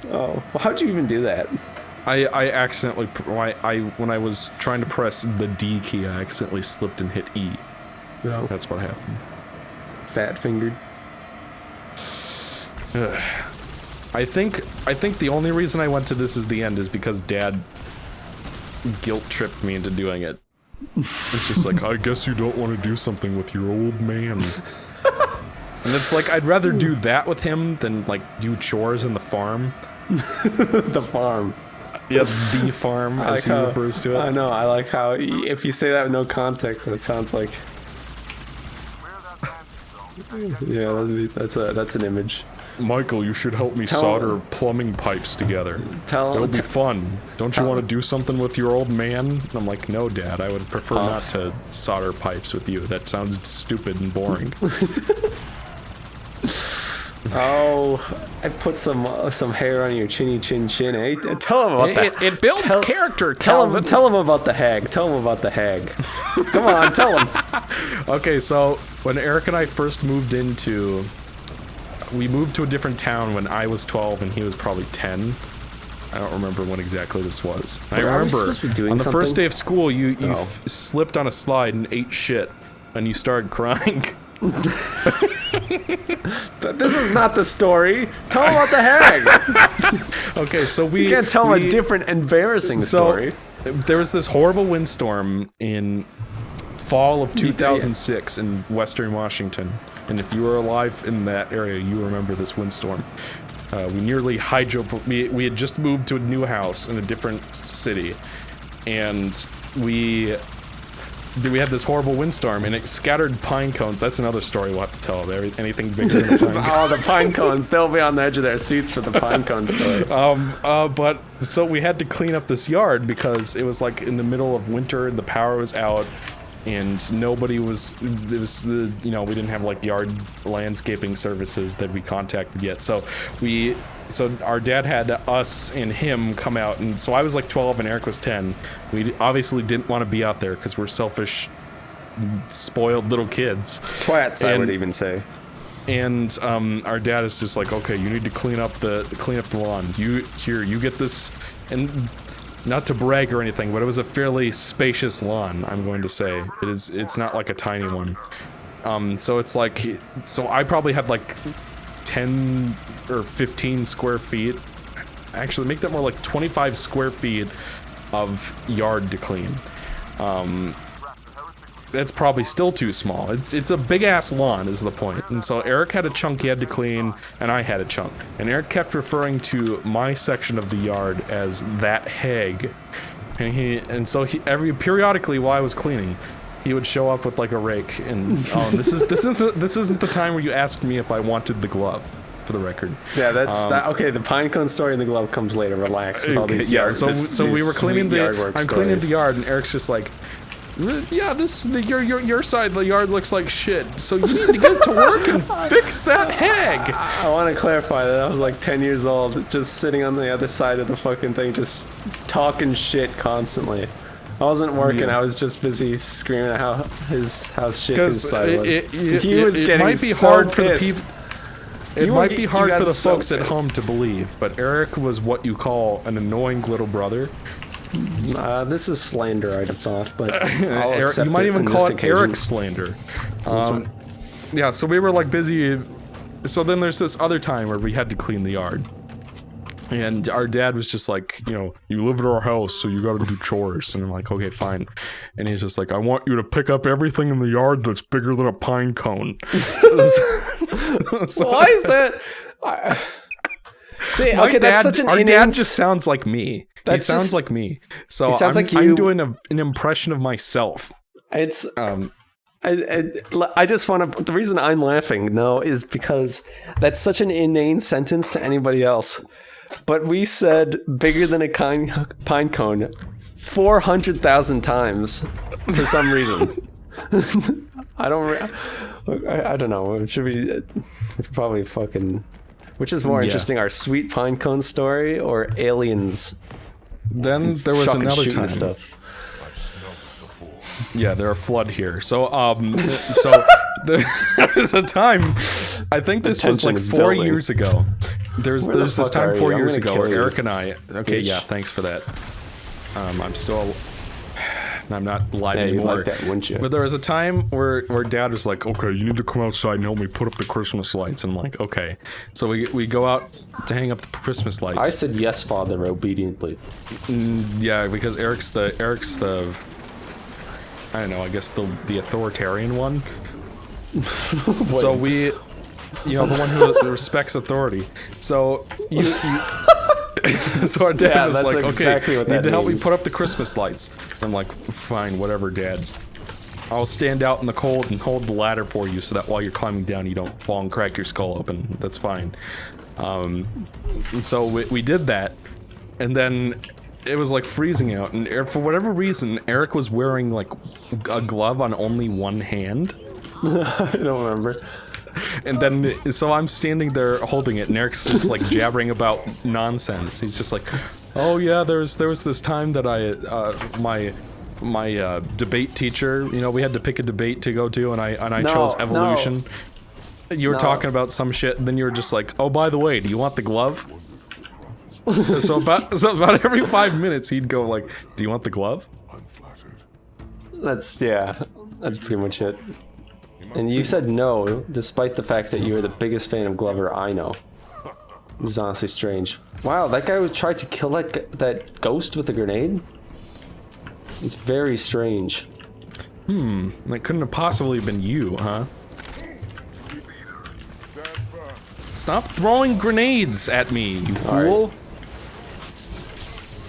Oh, well, how'd you even do that? I accidentally, when I was trying to press the D key, I accidentally slipped and hit E. No. That's what happened. Fat fingered. I think the only reason I went to this as the end is because Dad guilt tripped me into doing it. It's just like, I guess you don't want to do something with your old man. And it's like, I'd rather do that with him than, like, do chores in the farm. The farm. Yeah, the farm, as he refers to it. I know, I like how, if you say that with no context, it sounds like... Yeah, that's an image. Michael, you should help me solder plumbing pipes together. It'll be fun. Don't you want to do something with your old man? And I'm like, no, Dad, I would prefer not to solder pipes with you. That sounds stupid and boring. Oh, I put some hair on your chinny chin chin, eh? Tell him about that. It builds character, tell him about the hag. Tell him about the hag. Come on, tell him. Okay, so when Eric and I first moved into... We moved to a different town when I was 12 and he was probably 10. I don't remember when exactly this was. I remember on the first day of school, you slipped on a slide and ate shit, and you started crying. This is not the story. Tell him about the hag. Okay, so you can't tell him a different, embarrassing story. There was this horrible windstorm in fall of 2006 in Western Washington. And if you were alive in that area, you remember this windstorm. We nearly we had just moved to a new house in a different city, and we had this horrible windstorm, and it scattered pine cones. That's another story we'll have to tell. Anything bigger than a pine cone. Oh, the pine cones. They'll be on the edge of their seats for the pine cone story. But so we had to clean up this yard because it was like in the middle of winter and the power was out. And nobody was, we didn't have like yard landscaping services that we contacted yet. So our dad had us and him come out, and so I was like 12 and Eric was 10. We obviously didn't want to be out there because we're selfish, spoiled little kids. Twats, I would even say. And our dad is just like, okay, you need to clean up the lawn. You get this, and not to brag or anything, but it was a fairly spacious lawn, I'm going to say. It's not like a tiny one. So it's like, so I probably had like 10 or 15 square feet. Actually, make that more like 25 square feet of yard to clean. That's probably still too small. It's a big-ass lawn, is the point. And so Eric had a chunk he had to clean, and I had a chunk. And Eric kept referring to my section of the yard as that hag. And so periodically while I was cleaning, he would show up with like a rake, and this isn't the time where you asked me if I wanted the glove. For the record. Yeah, okay. The pine cone story and the glove comes later. Relax with all these yard. So we were cleaning cleaning the yard, and Eric's just like, yeah, your side of the yard looks like shit, so you need to get to work and fix that hag. I want to clarify that I was like 10 years old, just sitting on the other side of the fucking thing, just talking shit constantly. I wasn't working, I was just busy screaming at how shit his side was. He was getting might be so hard for the pissed. people. It might be hard for the folks at home to believe, but Eric was what you call an annoying little brother. This is slander, I'd have thought, but Eric, you might even call it Eric slander. Yeah, so we were like busy. So then there's this other time where we had to clean the yard. And our dad was just like, you live at our house, so you gotta do chores. And I'm like, okay, fine. And he's just like, I want you to pick up everything in the yard that's bigger than a pine cone. So, why is that? See, okay, that's such an Our dad just sounds like me. He sounds like me. So I'm doing an impression of myself. It's I just want to. The reason I'm laughing, is because that's such an inane sentence to anybody else. But we said bigger than a pine cone 400,000 times for some reason. I don't know. Should we probably fucking? Which is more interesting, our sweet pine cone story or aliens? Then there was another time. Stuff. Yeah, there's a flood here. So, there was a time I think this was tension like is 4 building. years ago. There's Where the this fuck time are 4 you? I'm years gonna ago, kill you. Eric and I. Okay, Bitch. yeah, thanks for that. I'm still. I'm not live Yeah, you'd anymore. like that, wouldn't you? But there was a time where Dad was like, "Okay, you need to come outside and help me put up the Christmas lights." I'm like, "Okay." So we go out to hang up the Christmas lights. I said yes, Father, obediently. Yeah, because Eric's the I don't know, I guess the authoritarian one. So we, you know, the one who respects authority. So you so our dad Yeah, was that's like, exactly okay, what you need that to help me means. put up the Christmas lights. I'm like, fine, whatever, Dad. I'll stand out in the cold and hold the ladder for you so that while you're climbing down, you don't fall and crack your skull open. That's fine. And so we did that, and then it was like freezing out, and for whatever reason, Eric was wearing like a glove on only one hand. I don't remember. And then, so I'm standing there holding it, and Eric's just like jabbering about nonsense. He's just like, "Oh yeah, there was this time that my debate teacher, you know, we had to pick a debate to go to, and I chose evolution." You were talking about some shit, and then you were just like, "Oh, by the way, do you want the glove?" so about every 5 minutes, he'd go like, "Do you want the glove?" That's pretty much it. And you said no, despite the fact that you were the biggest fan of Glover I know. It was honestly strange. Wow, that guy tried to kill that ghost with a grenade? It's very strange. That couldn't have possibly been you, huh? Stop throwing grenades at me, you fool! Right.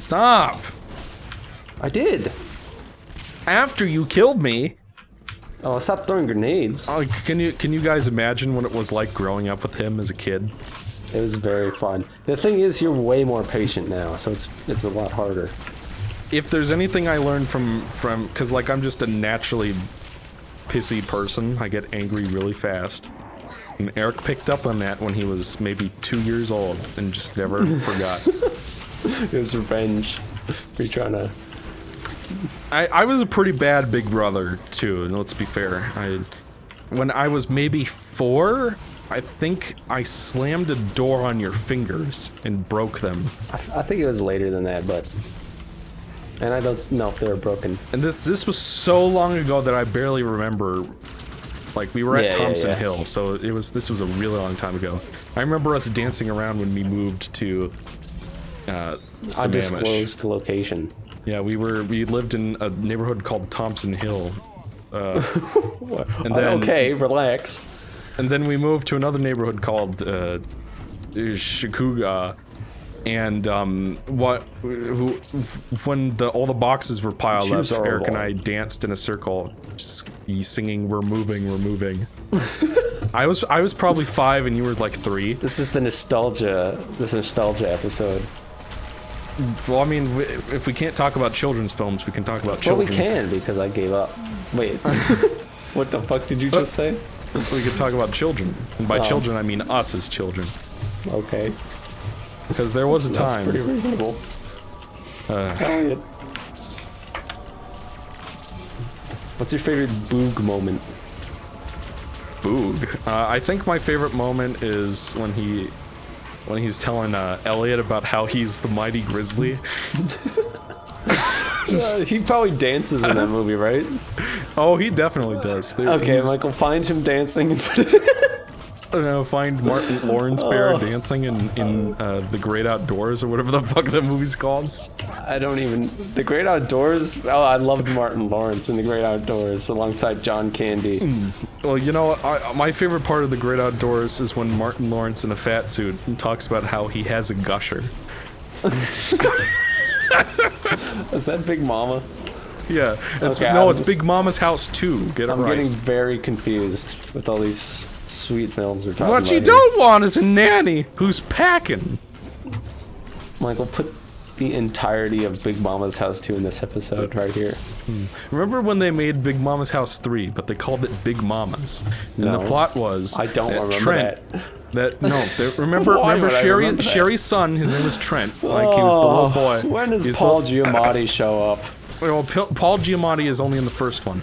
Stop! I did! After you killed me. Oh, stop throwing grenades. Oh, can you guys imagine what it was like growing up with him as a kid? It was very fun. The thing is, you're way more patient now, so it's a lot harder. If there's anything I learned from because like I'm just a naturally pissy person, I get angry really fast. And Eric picked up on that when he was maybe 2 years old and just never forgot. It was revenge. You're trying to... I was a pretty bad big brother too, and let's be fair. When I was maybe 4, I think I slammed a door on your fingers and broke them. I think it was later than that, but... And I don't know if they were broken. And this was so long ago that I barely remember. Like, we were at Thompson Hill, so this was a really long time ago. I remember us dancing around when we moved to Sammamish. Undisclosed location. Yeah, we lived in a neighborhood called Thompson Hill. And then, okay, relax. And then we moved to another neighborhood called Shikuga. And when all the boxes were piled up, Eric and I danced in a circle, just singing "We're moving, we're moving." I was probably 5 and you were like 3. This is the nostalgia episode. Well, I mean, if we can't talk about children's films, we can talk about Well, children. we can, because I gave up. Wait. What the fuck did you just say? We could talk about children, and by children I mean us as children. Okay. Because there was a That's time. pretty reasonable. What's your favorite Boog moment? Boog. I think my favorite moment is when he's telling Elliot about how he's the mighty grizzly. He probably dances in that movie, right? Oh, he definitely does. Okay, Michael, find him dancing and put it find Martin Lawrence Bear dancing in The Great Outdoors or whatever the fuck that movie's called. I don't even... The Great Outdoors? Oh, I loved Martin Lawrence in The Great Outdoors alongside John Candy. Well, you know, my favorite part of The Great Outdoors is when Martin Lawrence in a fat suit talks about how he has a gusher. Is that Big Mama? Yeah. It's Big Mama's House 2. Get it right. I'm getting very confused with all these sweet films we're talking about. What you don't want is a nanny who's packing. Michael, put the entirety of Big Mama's House 2 in this episode right here. Remember when they made Big Mama's House 3, but they called it Big Mama's? And the plot was I don't remember Trent, that. Remember Sherry's son, his name was Trent, like he was the little boy. When does Paul Giamatti show up? Well, Paul Giamatti is only in the first one.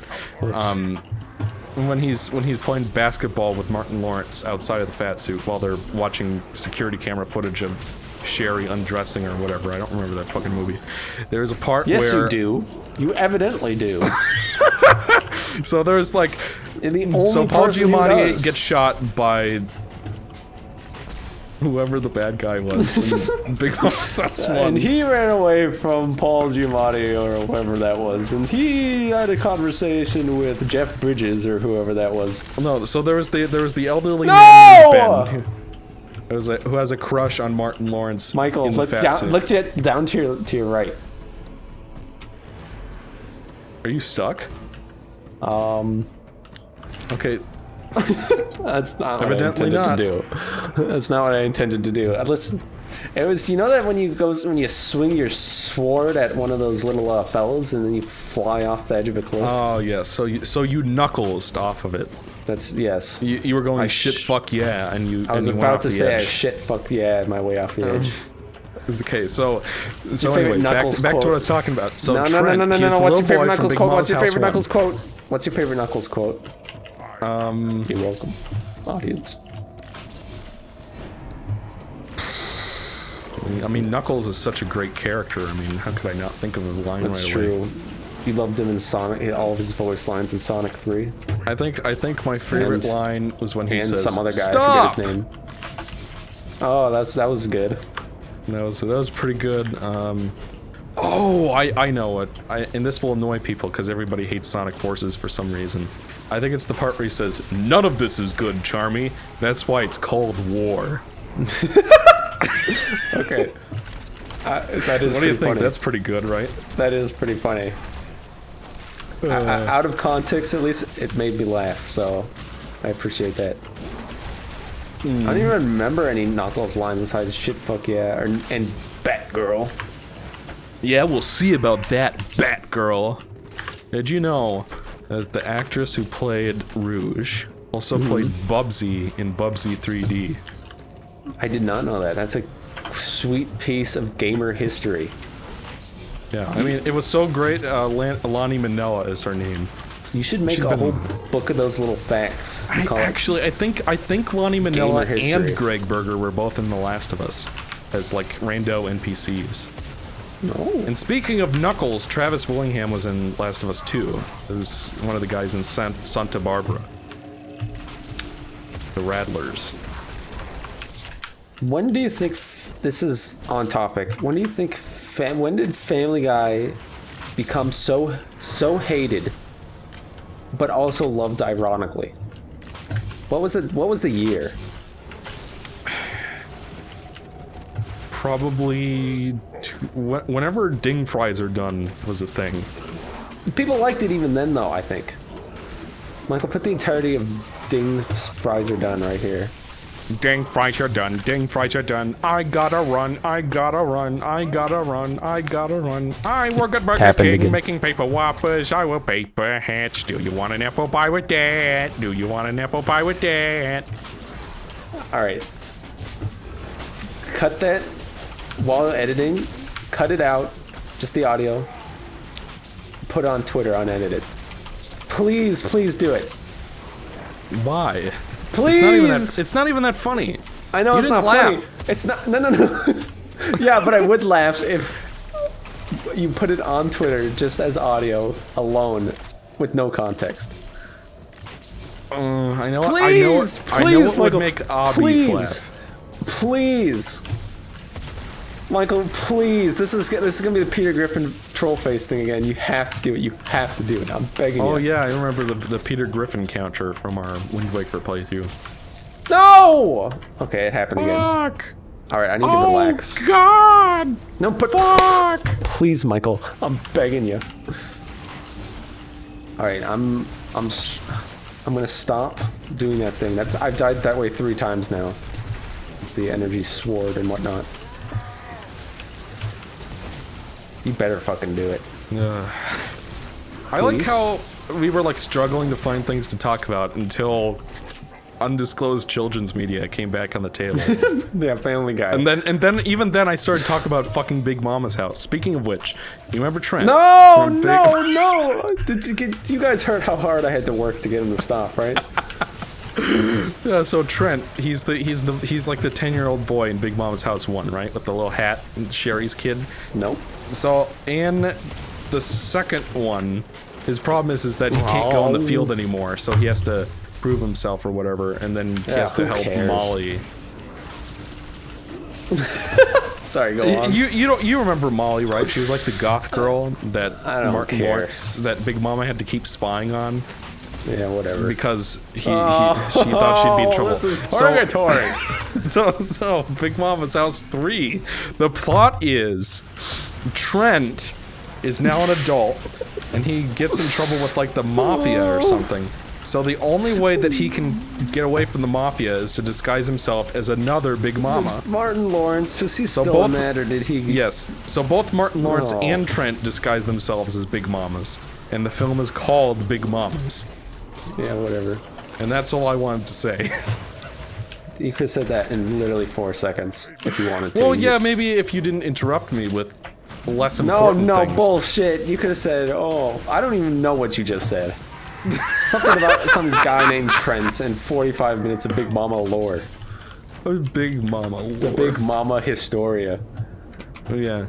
when he's playing basketball with Martin Lawrence outside of the fat suit while they're watching security camera footage of Sherry undressing or whatever. I don't remember that fucking movie. There's a part where... Yes, you do. You evidently do. So there's like... And the only so Paul person who Giamatti does. gets shot by... whoever the bad guy was in Big Mouth House 1. And he ran away from Paul Giamatti or whoever that was, and he had a conversation with Jeff Bridges or whoever that was. No, so there was the elderly No! man named Ben who has a crush on Martin Lawrence. Michael, in the look fat down, suit. look down to your right. Are you stuck? Okay. That's not what Evidently I intended to do. That's not what I intended to do. Listen, it was, you know that when you swing your sword at one of those little fellas and then you fly off the edge of a cliff? Oh yeah, so you knuckled off of it. That's, yes. You were going shit fuck yeah, and you. I was and you went about off to the say edge. I shit fuck yeah my way off the edge. Okay, so your favorite anyway, back Knuckles to what I quote? was talking about. So No. Trent, What's he's your favorite the little boy from Knuckles Big quote? Mom's What's your House favorite 1. Knuckles quote? What's your favorite Knuckles quote? You're welcome, audience. I mean, Knuckles is such a great character. I mean, how could I not think of a line That's right true. away? You loved him in Sonic, all of his voice lines in Sonic 3. I think my favorite line was when he And says, some other guy, "Stop!" I forget his name. Oh, that was good. That was pretty good. Oh, I know it. And this will annoy people because everybody hates Sonic Forces for some reason. I think it's the part where he says, "None of this is good, Charmy. That's why it's called war." Okay. That is What do you think? funny. That's pretty good, right? That is pretty funny. Out of context, at least, it made me laugh, so I appreciate that. I don't even remember any Knuckles lines besides shit, fuck yeah, and Batgirl. Yeah, we'll see about that, Batgirl. Did you know that the actress who played Rouge also played Bubsy in Bubsy 3D? I did not know that. That's a sweet piece of gamer history. Yeah, I mean, it was so great. Lonnie Manella is her name. You should make a whole book of those little facts. I think Lonnie Manella Gamer history. and Greg Berger were both in The Last of Us as like rando NPCs. No. And speaking of Knuckles, Travis Willingham was in Last of Us 2. He was one of the guys in Santa Barbara. The Rattlers. When do you think this is on topic? When do you think when did Family Guy become so hated, but also loved ironically? What was the year? Probably whenever ding fries are done was a thing. People liked it even then, though. I think. Michael, put the entirety of Ding Fries Are Done right here. Ding fries are done, ding fries are done. I gotta run, I gotta run, I gotta run, I gotta run. I work at Burger King again. making paper whoppers. I will paper hats. Do you want an apple pie with that? Do you want an apple pie with that? All right. Cut that while editing. Cut it out. Just the audio. Put it on Twitter unedited. Please, please do it. Why? Please. It's not even that funny. I know You it's didn't not laugh. funny. It's not. No. Yeah, but I would laugh if you put it on Twitter just as audio alone with no context. I know. Please, I know what would Michael, make Abby please, laugh. please, Michael, please. This is gonna be the Peter Griffin troll face thing again. You have to do it. You have to do it. I'm begging you. Oh yeah, I remember the Peter Griffin counter from our Wind Waker playthrough. No. Okay, it happened again. Fuck! All right, I need to relax. God! No, but Fuck! please, Michael, I'm begging you. All right, I'm gonna stop doing that thing. I've died that way 3 times now. The energy sword and whatnot. You better fucking do it. I like Please? how we were like struggling to find things to talk about until undisclosed children's media came back on the table. Yeah, Family Guy. And then even then I started talking about fucking Big Mama's house. Speaking of which, you remember Trent? No, no. You guys heard how hard I had to work to get him to stop, right? Yeah, so Trent, he's like the 10-year-old boy in Big Mama's House 1, right? With the little hat and Sherry's kid. Nope. So in the second one, his problem is that he can't go in the field anymore, so he has to prove himself or whatever, and then he has to help Molly. Sorry, go on. You remember Molly, right? She was like the goth girl that Martin care. Lawrence, that Big Mama had to keep spying on. Yeah, whatever. Because she thought she'd be in trouble. This is purgatory. So Big Mama's House 3. The plot is Trent is now an adult and he gets in trouble with like the mafia or something. So the only way that he can get away from the mafia is to disguise himself as another Big Mama. Was Martin Lawrence, was he still in that, or did he? Yes. So both Martin Lawrence and Trent disguise themselves as Big Mamas. And the film is called Big Mamas. Yeah, whatever. And that's all I wanted to say. You could have said that in literally 4 seconds if you wanted to. Well, yeah, maybe if you didn't interrupt me with less important things. Bullshit. You could have said, I don't even know what you just said. Something about some guy named Trent and 45 minutes of Big Mama lore. Big Mama lore. The Big Mama Historia. Oh, yeah.